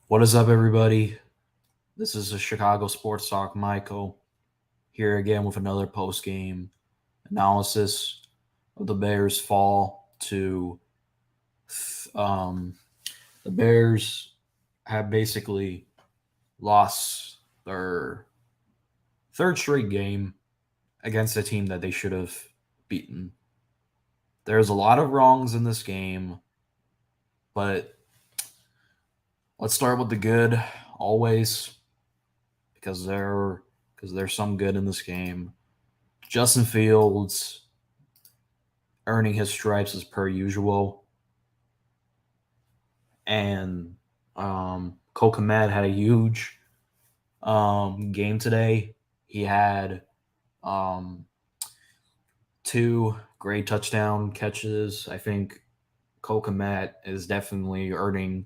What is up, everybody? This is the Chicago Sports Talk. Michael here again with another post game analysis of the Bears' fall to. Um, the Bears have basically lost their third straight game against a team that they should have beaten. There's a lot of wrongs in this game, but let's start with the good always because there's some good in this game. Justin Fields earning his stripes as per usual. And Cole Kmet had a huge game today. He had um, two great touchdown catches. I think Cole Kmet is definitely earning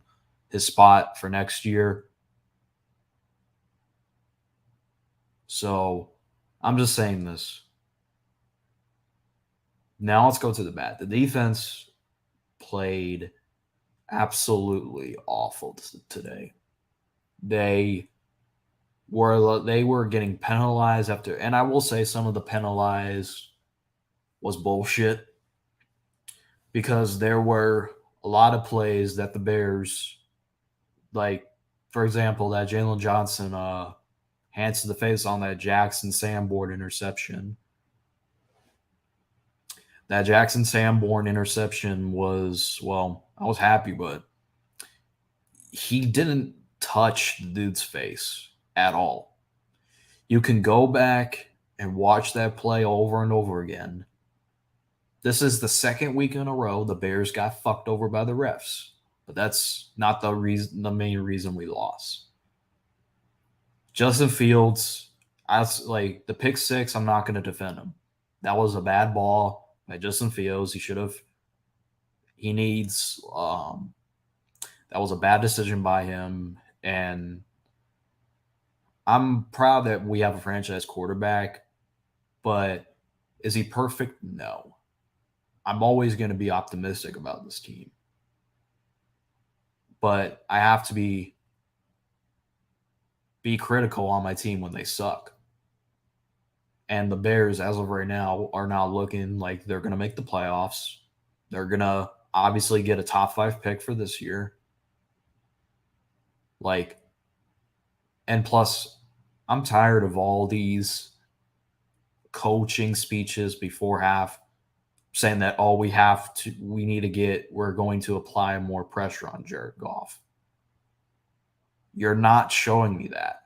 his spot for next year. So I'm just saying this. Now let's go to the bad. The defense played absolutely awful today. They were getting penalized after, and I will say some of the penalized was bullshit because there were a lot of plays that the Bears, like for example, that Jalen Johnson hands to the face on that Jackson Sanborn interception. That Jackson Sanborn interception was, well, I was happy, but he didn't touch the dude's face at all. You can go back and watch that play over and over again. This is the second week in a row the Bears got fucked over by the refs, but that's not the main reason we lost. Justin Fields, like the pick six. I'm not going to defend him. That was a bad ball by Justin Fields. He should have. He needs. That was a bad decision by him, and I'm proud that we have a franchise quarterback. But is he perfect? No. I'm always going to be optimistic about this team. But I have to be critical on my team when they suck. And the Bears, as of right now, are not looking like they're going to make the playoffs. They're going to obviously get a top 5 pick for this year. Like, and plus, I'm tired of all these coaching speeches before half saying that we're going to apply more pressure on Jared Goff. You're not showing me that.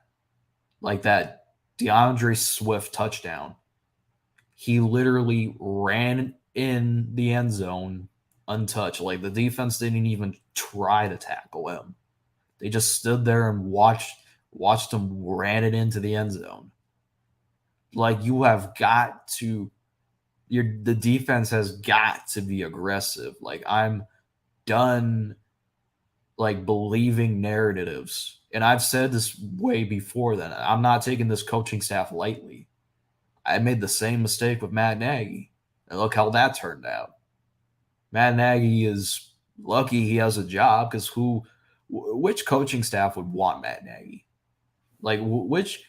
Like that DeAndre Swift touchdown. He literally ran in the end zone untouched. Like the defense didn't even try to tackle him. They just stood there and watched him ran it into the end zone. Like you have got to the defense has got to be aggressive. Like I'm done like believing narratives. And I've said this way before that I'm not taking this coaching staff lightly. I made the same mistake with Matt Nagy. And look how that turned out. Matt Nagy is lucky he has a job because which coaching staff would want Matt Nagy? Like which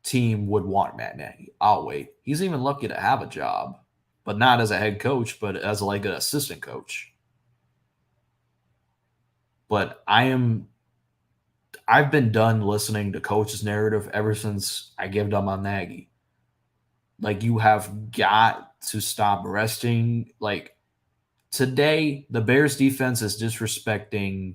team would want Matt Nagy? I'll wait. He's even lucky to have a job, but not as a head coach, but as like an assistant coach. But I've been done listening to coach's narrative ever since I gave up on Nagy. Like you have got to stop resting. Like today, the Bears defense is disrespecting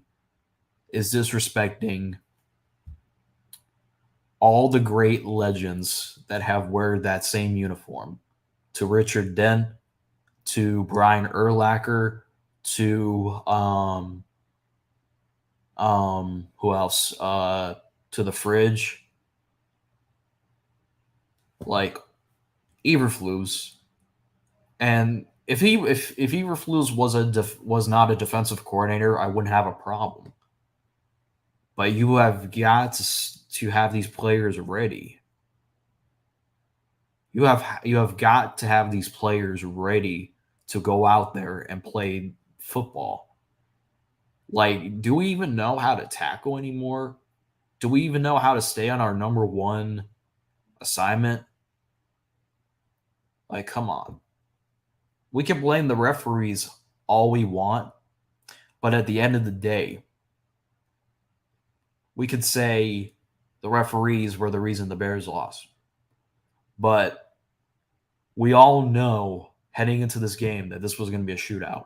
all the great legends that have wear that same uniform. To Richard Dent, to Brian Urlacher, to who else? To the fridge. Like Eberflus. And if Eberflus was not a defensive coordinator, I wouldn't have a problem. But you have got to have these players ready. You have got to have these players ready to go out there and play football. Like, do we even know how to tackle anymore? Do we even know how to stay on our number one assignment? Like, come on. We can blame the referees all we want, but at the end of the day, we could say the referees were the reason the Bears lost. But we all know heading into this game that this was going to be a shootout.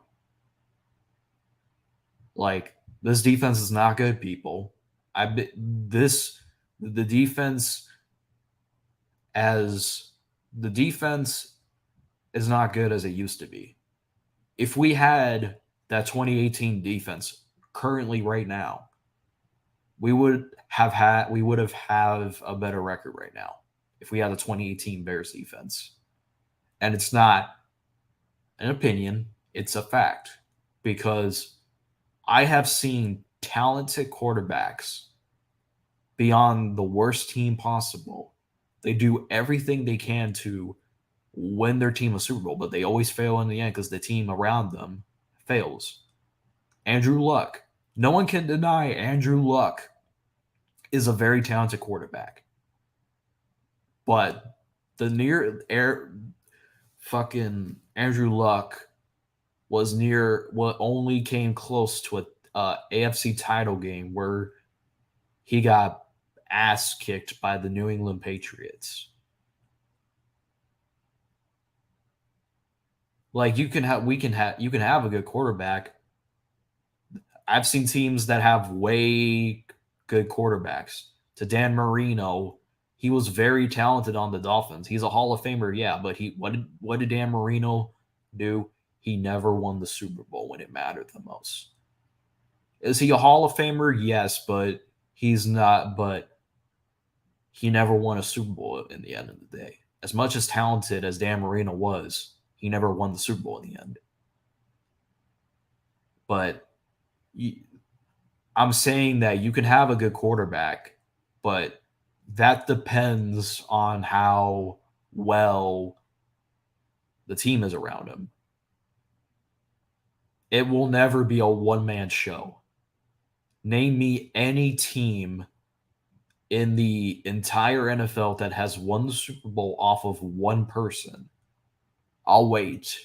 Like, this defense is not good, people. The defense as the defense is not good as it used to be. If we had that 2018 defense currently right now, we would have a better record right now if we had the 2018 Bears defense. And it's not an opinion, it's a fact because I have seen talented quarterbacks be on the worst team possible. They do everything they can to win their team a Super Bowl, but they always fail in the end because the team around them fails. Andrew Luck. No one can deny Andrew Luck is a very talented quarterback. But the near air fucking Andrew Luck was near what only came close to a AFC title game where he got ass kicked by the New England Patriots. Like you can have a good quarterback. I've seen teams that have way good quarterbacks. To Dan Marino, he was very talented on the Dolphins. He's a Hall of Famer, yeah, but what did Dan Marino do? He never won the Super Bowl when it mattered the most. Is he a Hall of Famer? Yes, but he's not. But he never won a Super Bowl in the end of the day. As much as talented as Dan Marino was, he never won the Super Bowl in the end. But I'm saying that you can have a good quarterback, but that depends on how well the team is around him. It will never be a one-man show. Name me any team in the entire NFL that has won the Super Bowl off of one person. I'll wait.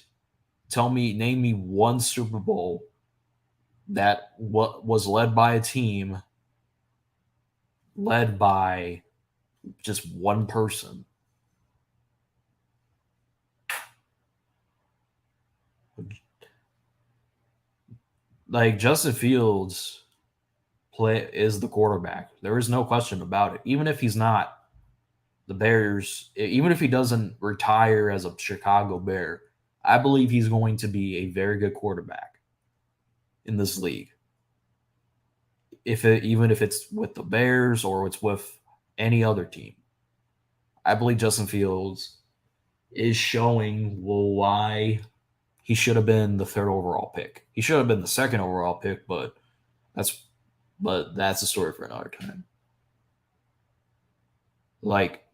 Name me one Super Bowl that was led by a team led by just one person. Like Justin Fields is the quarterback. There is no question about it. Even if he's not the Bears, even if he doesn't retire as a Chicago Bear, I believe he's going to be a very good quarterback in this league. Even if it's with the Bears or it's with any other team, I believe Justin Fields is showing why he should have been the third overall pick. He should have been the second overall pick, but that's a story for another time. Like,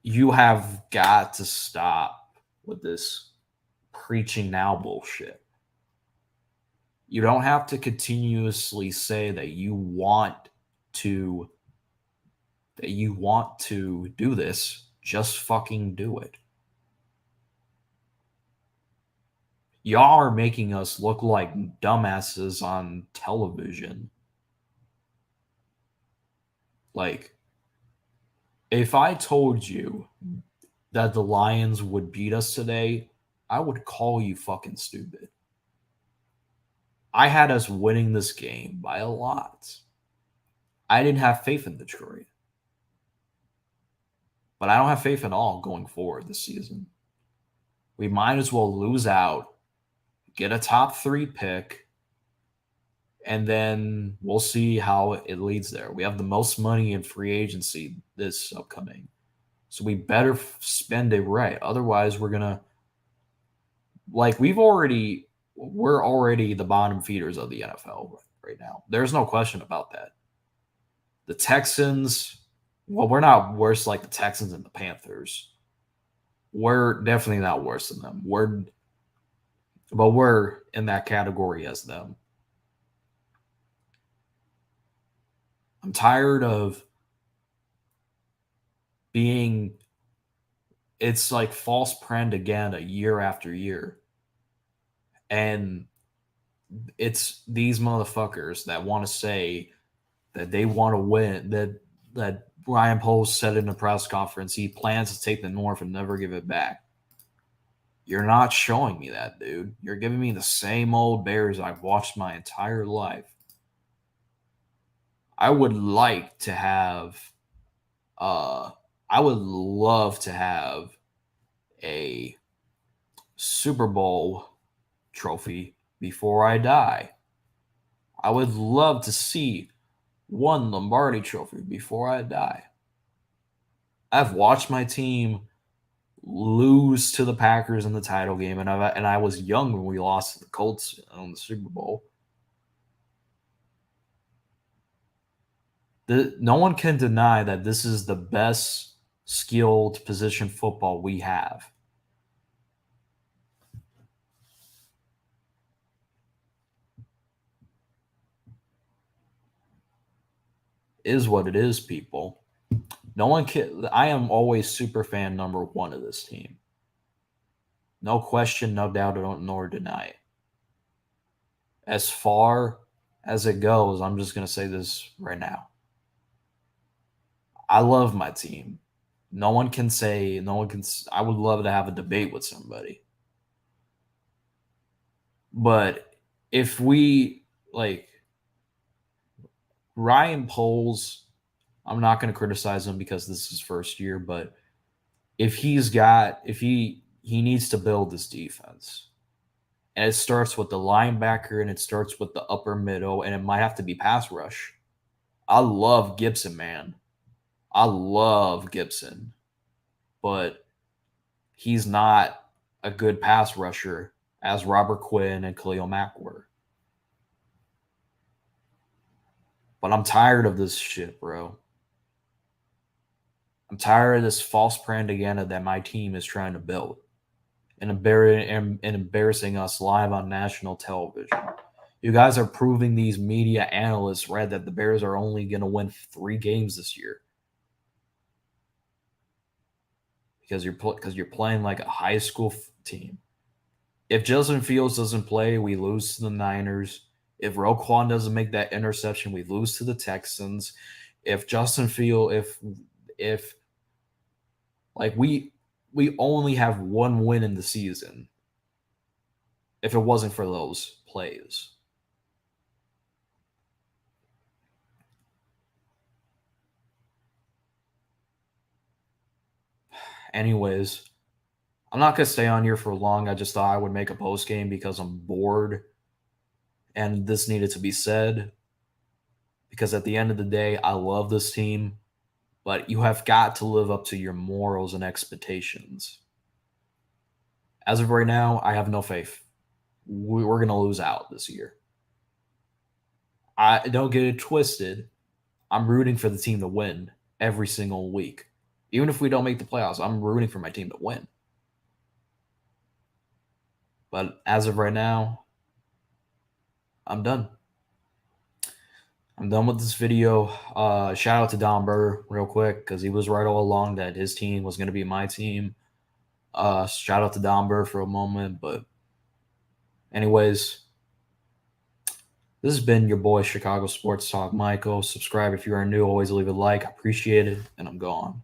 you have got to stop with this preaching now bullshit. You don't have to continuously say that you want to do this. Just fucking do it. Y'all are making us look like dumbasses on television. Like, if I told you that the Lions would beat us today, I would call you fucking stupid. I had us winning this game by a lot. I didn't have faith in Detroit. But I don't have faith at all going forward this season. We might as well lose out, get a top 3 pick, and then we'll see how it leads there. We have the most money in free agency this upcoming. So we better spend it right. Otherwise, we're going to we're already the bottom feeders of the NFL right now. There's no question about that. The Texans, well, we're not worse like the Texans and the Panthers. We're definitely not worse than them. But we're in that category as them. I'm tired of being, it's like false propaganda year after year. And it's these motherfuckers that want to say that they want to win, that Ryan Poles said in a press conference he plans to take the North and never give it back. You're not showing me that, dude. You're giving me the same old Bears I've watched my entire life. I would like to have I would love to have a Super Bowl trophy before I die. I would love to see one Lombardi trophy before I die. I've watched my team lose to the Packers in the title game, and I was young when we lost to the Colts in the Super Bowl. No one can deny that this is the best skilled position football we have. Is what it is, people. No one can. I am always super fan number one of this team. No question, no doubt, nor deny it. As far as it goes, I'm just going to say this right now. I love my team. No one can say, no one can. I would love to have a debate with somebody. But if we, like, Ryan Poles, I'm not going to criticize him because this is his first year, but if he needs to build this defense. And it starts with the linebacker and it starts with the upper middle, and it might have to be pass rush. I love Gibson, man. I love Gibson, but he's not a good pass rusher as Robert Quinn and Khalil Mack were. But I'm tired of this shit, bro. I'm tired of this false propaganda that my team is trying to build and embarrassing us live on national television. You guys are proving these media analysts right that the Bears are only going to win 3 games this year because you're playing like a high school team. If Justin Fields doesn't play, we lose to the Niners. If Roquan doesn't make that interception, we lose to the Texans. If Justin Field, if like we only have one win in the season, if it wasn't for those plays. Anyways, I'm not gonna stay on here for long. I just thought I would make a post game because I'm bored, and this needed to be said. Because at the end of the day, I love this team, but you have got to live up to your morals and expectations. As of right now, I have no faith. We're gonna lose out this year. I don't get it twisted. I'm rooting for the team to win every single week. Even if we don't make the playoffs, I'm rooting for my team to win. But as of right now, I'm done. I'm done with this video. Shout out to Don Burr real quick because he was right all along that his team was going to be my team. Shout out to Don Burr for a moment. But anyways, this has been your boy Chicago Sports Talk Michael. Subscribe if you are new. Always leave a like. I appreciate it. And I'm gone.